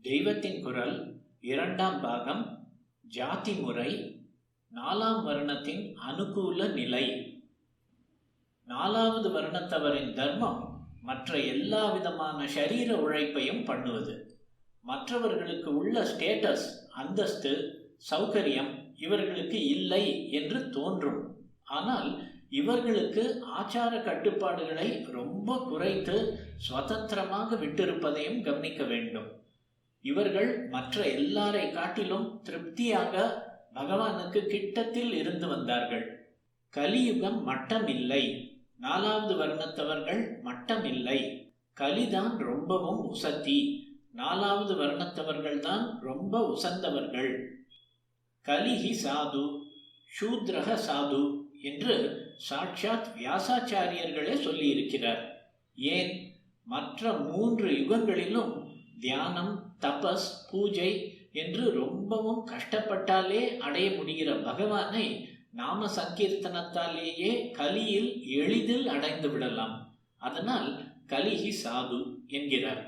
தெய்வத்தின் குரல் இரண்டாம் பாகம் ஜாதி முறை நாலாம் வருணத்தின் அனுகூல நிலை. நாலாவது வருணத்தவரின் தர்மம் மற்ற எல்லா விதமான ஷரீர உழைப்பையும் பண்ணுவது. மற்றவர்களுக்கு உள்ள ஸ்டேட்டஸ், அந்தஸ்து, சௌகரியம் இவர்களுக்கு இல்லை என்று தோன்றும். ஆனால் இவர்களுக்கு ஆச்சார கட்டுப்பாடுகளை ரொம்ப குறைத்து சுதந்திரமாக விட்டிருப்பதையும் கவனிக்க வேண்டும். இவர்கள் மற்ற எல்லாரை காட்டிலும் திருப்தியாக பகவானுக்கு கிட்டத்தில் இருந்து வந்தார்கள். கலியுகம் மட்டம் இல்லை, நாலாவது வருணத்தவர்கள் மட்டம் இல்லை. கலிதான் ரொம்பவும் உசத்தி, நாலாவது வருணத்தவர்கள் தான் ரொம்ப உசந்தவர்கள். கலிஹி சாது சூத்ரக சாது என்று சாட்சாத் வியாசாச்சாரியர்களே சொல்லி இருக்கிறார். ஏன், மற்ற 3 யுகங்களிலும் தியானம், தபஸ், பூஜை என்று ரொம்பவும் கஷ்டப்பட்டாலே அடைய முடிகிற பகவானை நாம சங்கீர்த்தனத்தாலேயே கலியில் எளிதில் அடைந்து விடலாம். அதனால் கலிஹி சாது என்கிறார்.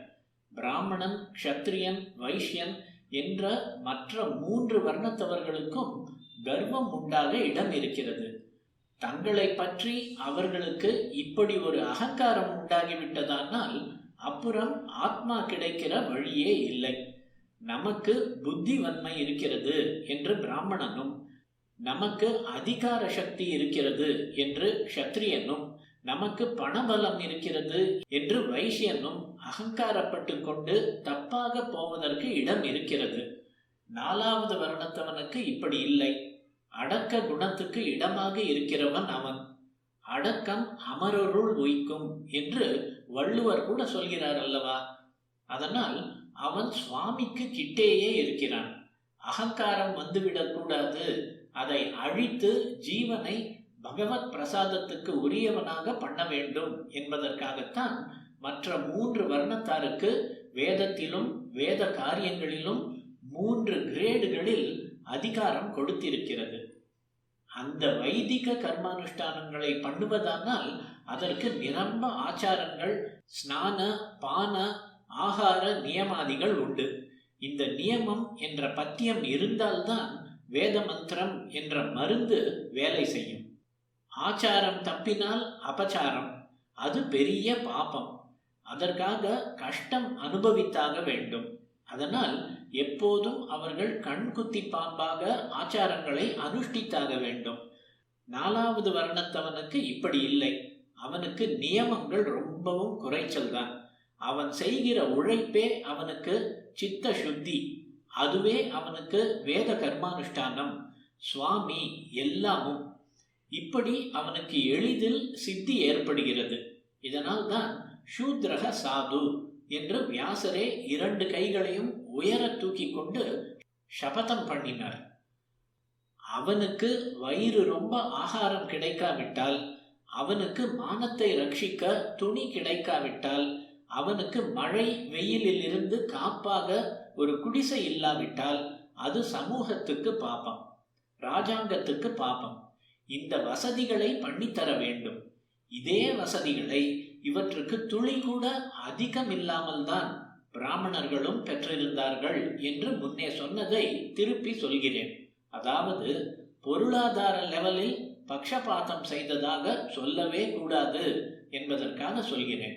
பிராமணன், க்ஷத்ரியன், வைஷ்யன் என்ற மற்ற 3 வர்ணத்தவர்களுக்கும் கர்வம் உண்டாக இடம் இருக்கிறது. தங்களை பற்றி அவர்களுக்கு இப்படி ஒரு அகங்காரம் உண்டாகிவிட்டதானால் அப்புறம் ஆத்மா கிடைக்கிற வழியே இல்லை. நமக்கு புத்தி வன்மை இருக்கிறது என்று பிராமணனும், நமக்கு அதிகார சக்தி இருக்கிறது என்று க்ஷத்ரியனும், நமக்கு பணபலம் இருக்கிறது என்று வைஷ்யனும் அகங்காரப்பட்டு கொண்டு தப்பாக போவதற்கு இடம் இருக்கிறது. நாலாவது வருணத்தவனுக்கு இப்படி இல்லை. அடக்க குணத்துக்கு இடமாக இருக்கிறவன் அவன். அடக்கம் அமரருள் உய்க்கும் என்று வள்ளுவர் கூட சொல்கிறார் அல்லவா? அதனால் அவன் சுவாமிக்கு கிட்டேயே இருக்கிறான். அகங்காரம் வந்துவிடக்கூடாது, அதை அழித்து ஜீவனை பகவத் பிரசாதத்துக்கு உரியவனாக பண்ண வேண்டும் என்பதற்காகத்தான் மற்ற 3 வர்ணத்தாருக்கு வேதத்திலும் வேத காரியங்களிலும் 3 கிரேடுகளில் அதிகாரம் கொடுத்திருக்கிறது. அந்த வைதிக கர்மானுஷ்டானங்களை பண்ணுவதானால் அதற்கு நிரம்ப ஆச்சாரங்கள், ஸ்நான, பான, ஆகார நியமாதிகள் உண்டு. இந்த நியமம் என்ற பத்தியம் இருந்தால்தான் வேத மந்திரம் என்ற மருந்து வேலை செய்யும். ஆச்சாரம் தப்பினால் அபச்சாரம், அது பெரிய பாபம். அதற்காக கஷ்டம் அனுபவித்தாக வேண்டும். அதனால் எப்போதும் அவர்கள் கண்குத்தி பாம்பாக ஆச்சாரங்களை அனுஷ்டித்தாக வேண்டும். நாலாவது வர்ணத்தவனுக்கு இப்படி இல்லை. அவனுக்கு நியமங்கள் ரொம்பவும் குறைச்சல் தான். அவன் செய்கிற உழைப்பே அவனுக்கு சித்த சுத்தி. அதுவே அவனுக்கு வேத கர்மானுஷ்டானம், சுவாமி எல்லாமும். இப்படி அவனுக்கு எளிதில் சித்தி ஏற்படுகிறது. இதனால் தான் சூத்ரக சாது என்று வியாசரே 2 கைகளையும் உயர தூக்கி கொண்டு சபதம் பண்ணினார். அவனுக்கு வயிறு ரொம்ப ஆகாரம் கிடைக்காவிட்டால், அவனுக்கு மானத்தை ரட்சிக்க துணி கிடைக்காவிட்டால், அவனுக்கு மழை வெயிலில் இருந்து காப்பாக ஒரு குடிசை இல்லாவிட்டால் அது சமூகத்துக்கு பாபம், ராஜாங்கத்துக்கு பாபம். இந்த வசதிகளை பண்ணித்தர வேண்டும். இதே வசதிகளை இவற்றுக்கு துளி கூட அதிகம் இல்லாமல் தான் பிராமணர்களும் பெற்றிருந்தார்கள் என்று முன்னே சொன்னதை திருப்பி சொல்கிறேன். அதாவது பொருளாதார லெவலில் பக்ஷபாதம் செய்ததாக சொல்லவே கூடாது என்பதற்காக சொல்கிறேன்.